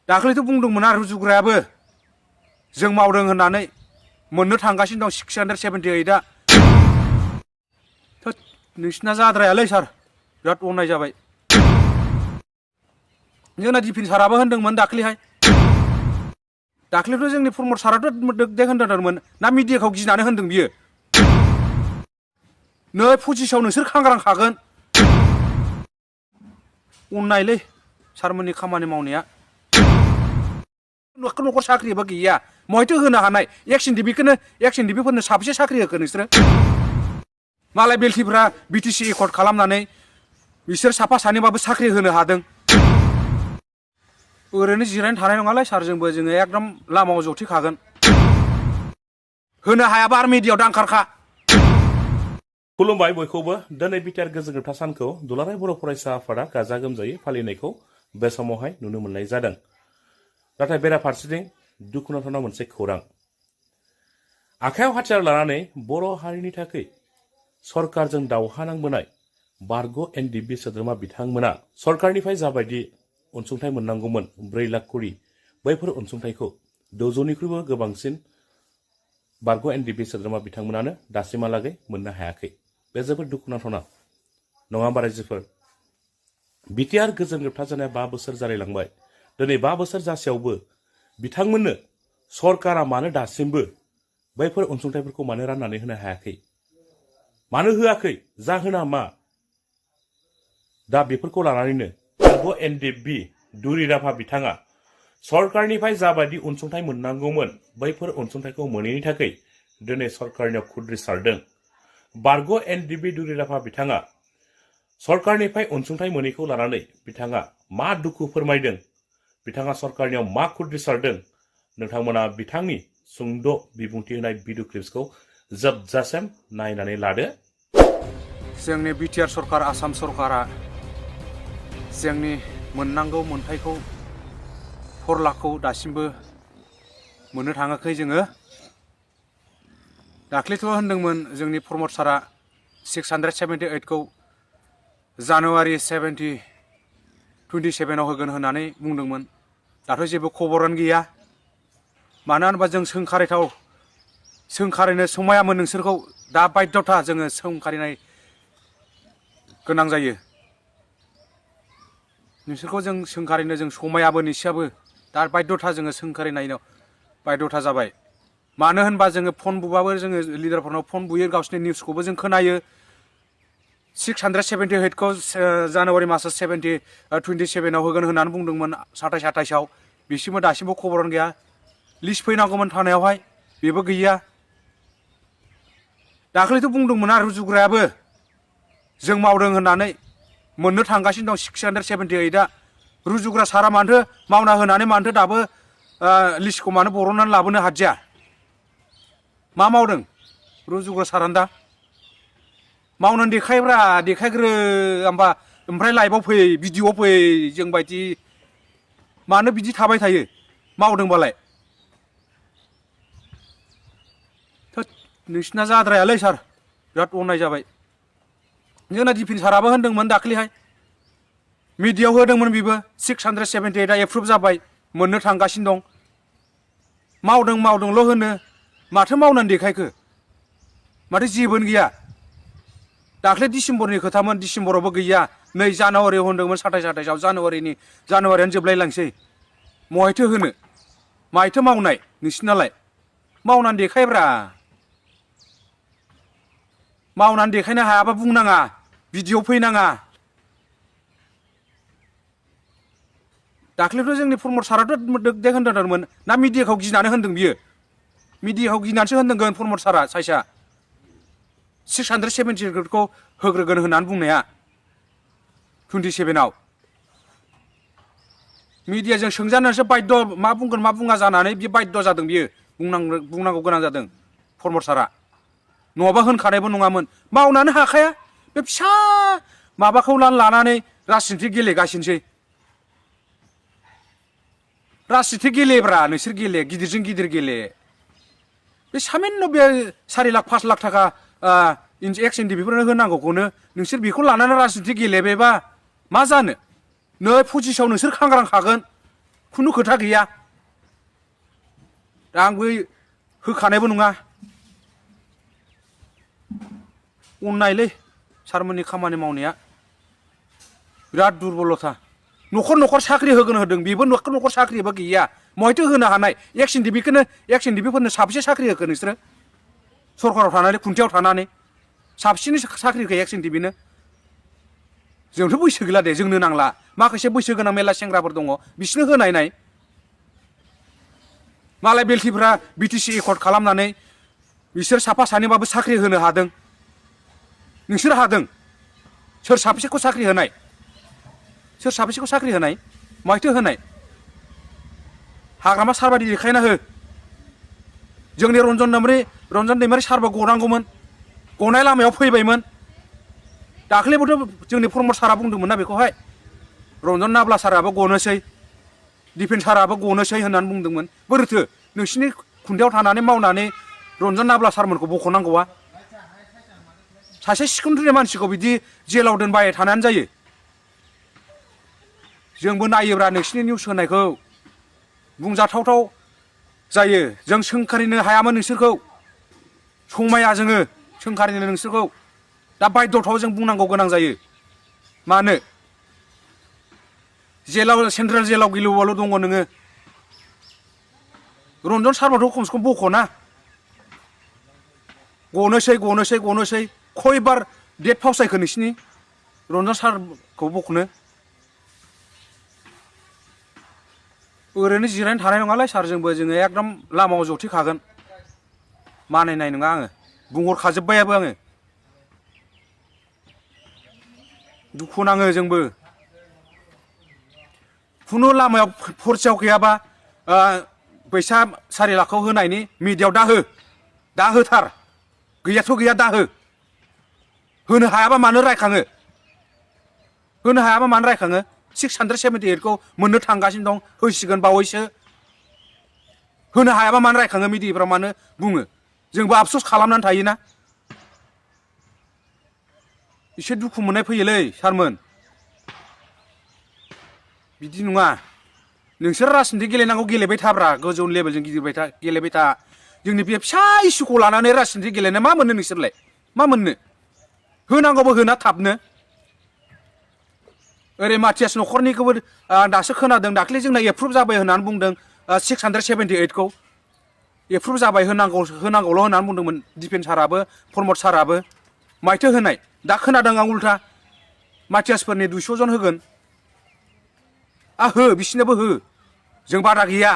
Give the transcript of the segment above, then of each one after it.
दाख्लैथ' बुंदोंमोन आरो रुजुग्रायाबो जों मावदों होननानै मोननो थांगासिनो दं 678आ थोद नोंसिना जाद्रायालै सार बिराद अननाय जाबाय जोंना दिफेन साराबो होनदोंमोन दाख्लैथ' जोंनि प्रमद साराथ' देख होनदोंमोन ना मिडियाखौ गिनानै होनदों बियो नै पजिसाव नोंसोर खांग्रांखागोन अननायलै सारमोननि खामानि मावनाया न'खर साख्रिबो गैया महायथ' होनो हानाय एक्स एन डि बिफोरनो साबेसे साख्रि होखो नोंसोरो मालाय बेलथिफ्रा बिटिसि एकर्ड खालामनानै बिसोर साफा सानैबाबो साख्रि होनो हादों ओरैनो जिरायनो थानाय नङालै सार जोङो एकदम लामायाव जथिखागोन होनो हायाबा आरो मिडियायाव दांखारखा खुलुमबाय बयखौबो दिनै बिटिआर गोजोन जोबथा सानखौ दुलाराय बर' फरायसा आफादा गाजा गोमजायै फालिनायखौ बे समावहाय नुनो मोननाय जादों नाथाय बेराफारसेथिं दुखुनांथाव मोनसे खौरां आखायाव हाथियार लानानै बर' हारिनि थाखाय सरकारजों दावहा नांबोनाय बारग' एनडिबि सोद्रोमा बिथांमोना सरकारनिफ्राय जाबायदि अनसुंथाइ मोननांगौमोन 4 लाख करि बैफोर अनसुंथाइखौ 600निख्रुइबो गोबांसिन बारग' एनडिबि सोद्रोमा बिथांमोनानो दासिमहालागै मोननो हायाखै बे जोबोद दुखुनांथावना नङा होमबा रायजोफोर बिटिआर गोजोन जोबथा जानाया 5 बोसोर जालायलांबाय दिनै 5 बोसोर जासेयावबो बिथांमोननो सरकारा मानो दासिमबो बैफोर अनसुंथाइफोरखौ मानो राननानै होनो हायाखै मानो होआखै जाहोना मा दा बेफोरखौ लानानैनो बारग' एनडिबि दुरिराफा बिथाङा सरकारनिफ्राय जाबायदि अनसुंथाइ मोननांगौमोन बैफोर अनसुंथाइखौ मोनैनि थाखाय दिनै सरकारनियाव खुद्रिसारदों बारग' एनडिबि दुरिराफा बिथाङा सरकारनिफ्राय अनसुंथाइ मोनैखौ लानानै बिथाङा मा दुखु फोरमायदों बिथाङा सरकारनियाव मा खुद्रिसारदों नोंथांमोना बिथांनि सुंद' बिबुंथि होनाय भिडिअ क्लिप्सखौ जोबजासिम नायनानै लादो जोंनि बिटिआर सरकार आसाम सरकारा जोंनि मोननांगौ मोनथायखौ 4 लाखखौ दासिमबो मोननो थाङाखै जोङो दाख्लैथ' होनदोंमोन जोंनि प्रमद सारा 678खौ जानुवारि 27आव होगोन होननानै बुंदोंमोन दाथ' जेबो खबरानो गैया मानो होनबा जों सोंखारिनो समायामोन नोंसोरखौ दा बाध्यथा जोङो सोंखारिनाय गोनां जायो नोंसोरखौ जों सोंखारिनो जों समायाबो निसियाबो दा बाध्यथा जोङो सोंखारिनायनो बाध्यथा जाबाय मानो होनबा जोङो फन बुबाबो जोङो लिडारफोरनाव फन बुयो गावसिनि निउसखौबो जों खोनायो 678खौ जानुवारि मासाव 27आव होगोन होननानै बुंदोंमोन 27-28आव बिसिमबो दासिमबो खबरानो गैया लिस्ट फैनांगौमोन थानायावहाय बेबो गैया दाख्लैथ' बुंदोंमोन आरो रुजुग्रायाबो जों मावदों होननानै मोननो थांगासिनो दं 678आ रुजुग्रा सारा मानोथो मावना होनानै मानोथो दाबो लिस्टखौ मानो बरननानै लाबोनो हादिया मा मावदों रुजुग्रा सारानो दा मावनानै देखायग्रो ओमफ्राय लाइभआव फै भिडिअ'आव फै जों बायदि मानो बिदि थाबाय थायो मावदोंबालाय थोद नोंसिना जाद्रायालै सार बिराद अननाय जाबाय जोंना दिफेन साराबो होनदोंमोन दाख्लैहाय मिडियायाव होदोंमोन बेबो 678आ एप्रुभ जाबाय मोननो थांगासिनो दं मावदोंल' होनो माथो मावनानै देखायखो माथो जेबोनो गैया दाख्लै डिसेम्बरनि खोथामोन डिसेम्बरावबो गैया नै जानुवारियाव होनदोंमोन 27-28आव जानुवारियानो जोबलायलांसै महायथो होनो मायथो मावनाय नोंसिनालाय मावनानै देखायब्रा मावनानै देखायनो हायाबा बुंनाङा भिडिअ फैनाङा दाख्लैथ' जोंनि प्रमद साराथ' देख होनदोंमोन ना मिडियाखौ गिनानै होनदों बियो मिडियाखौ गिनानैसो होनदोंगोन प्रमद सारा साइसआ 678खौ होग्रोगोन होननानै बुंनाया 27आव मिडियाजों सोंजानानैसो बाध्य मा बुंगोन मा बुङा जानानै बियो बाध्य जादों बियो बुंनांगौ गोनां जादों प्रमद सारा नङाबा होनखानायबो नङामोन मावनानै हाखाया बे फिसा माबाखौ लानानै राजनिथि गेलेगासिनोसै राजनिथि गेलेब्रा नोंसोर गेले गिदिरजों गिदिर गेले बे सामान्य बे 4 लाख 5 लाख थाखा एक्स एनडिबिफोरनो होनांगौखौनो नोंसोर बेखौ लानानै राजनिथि गेलेबायबा मा जानो नै पजिसाव नोंसोर खांग्रांखागोन खुनु खोथा गैया दा आंबो होखानायबो नङा अननायलै सारमोननि खामानि मावनाया बिराद दुरबलथा न'खर न'खर साख्रि होगोन होदों बेबो न'खर न'खर साख्रिबो गैया महायथो होनो हानाय एक्स एन डि बिफोरनो साबेसे साख्रि होखो नोंसोरो सरकाराव थानानै खुन्थियाव थानानै साबसिन साख्रि होखो एक्स एन डि बिनो जोंथ' बैसो गैला दे जोंनो नांला माखासे बैसो गोनां मेरला सेंग्राफोर दङ बिसोरनो होनायनाय मालाय बेलथिफ्रा बिटिसि एकर्ड खालामनानै बिसोर साफा सानैबाबो साख्रि होनो हादों नोंसोर हादों सोर साबेसेखौ साख्रि होनाय सोर साबेसेखौ साख्रि होनाय माइथो होनाय हाग्रामा सारबादि देखायना हो जोंनि रन्जन दैमारि सारबो गनांगौमोन गनाय लामायाव फैबायमोन दाख्लैबोथ' जोंनि प्रमद सारा बुंदोंमोन ना बेखौहाय रन्जन नाब्ला साराबो गनोसै दिपेन साराबो गनोसै होननानै बुंदोंमोन बोरैथो नोंसिनि खुन्थायाव थानानै मावनानै रन्जन नाब्ला सारमोनखौ बख'नांगौआ सासे सिखुन्द्रि मानसिखौ बिदि जेलाव दोनबाय थानानै जायो जोंबो नायोब्रा नोंसिनि निउस होनायखौ बुंजाथावथाव जायो जों सोंखारिनो हायामोन नोंसोरखौ समाया जोङो सोंखारिनो नोंसोरखौ दा बायद'थाव जों बुंनांगौ गोनां जायो मानो जेलाव सेन्ट्रेल जेलाव गिलुबाल' दङ नोङो रन्जन सारमाथ' खमसे खम बख'ना गनोसै खयबार डेट फावसायखो नोंसिनि रन्जन सारखौ बख'नो ओरैनो जिरायनो थानाय नङालै सार जोंबो जोङो एकदम लामायाव जथेखागोन मानिनाय नङा आङो बुंहरखाजोब्बायाबो आङो दुखु नाङो जोंबो खुनु लामायाव फरसेयाव गैयाबा फैसा 4 लाखखौ होनायनि मिडियायाव दा होथार गैयाथ' गैया दा होनो हायाबा मानो रायखाङो 678खौ मोननो थांगासिनो दं होसिगोन बावैसो होनो हायाबा मानो रायखाङो मिडियाफ्राव मानो बुङो जोंबो आफस'स खालामनानै थायोना एसे दुखु मोननाय फैयोलै सारमोन बिदि नङा नोंसोर राजनिति गेलेनांगौ गेलेबाय थाब्रा गोजौ लेभेलजों गेलेबाय था जोंनि बे फिसा इस्युखौ लानानै राजनिति गेलेनो मा मोननो नोंसोरलाय मा मोननो होनांगौबो होना थाबनो ओरै माथियास न'खरनिखौबो दासो खोनादों दाख्लै जोंना एप्रुभ जाबाय होननानै बुंदों 678खौ एप्रुभ जाबाय होनांगौल' होननानै बुंदोंमोन दिपेन साराबो प्रमद साराबो माइथो होनाय दा खोनादों आं उल्था माथियासफोरनि 200 जन होगोन हो बिसिनोबो हो जों बादा गैया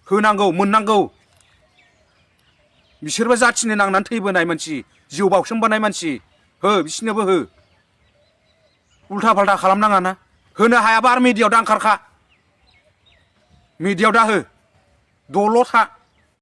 होनांगौ मोननांगौ बिसोरबो जाथिनि नांनानै थैबोनाय मानसि जिउ बाउसोमबोनाय मानसि हो बिसिनोबो हो उल्था फाल्था खालामनाङा ना होनो हायाबा आरो मिडियायाव दा ओंखारखा मिडियायाव दा हो दल' था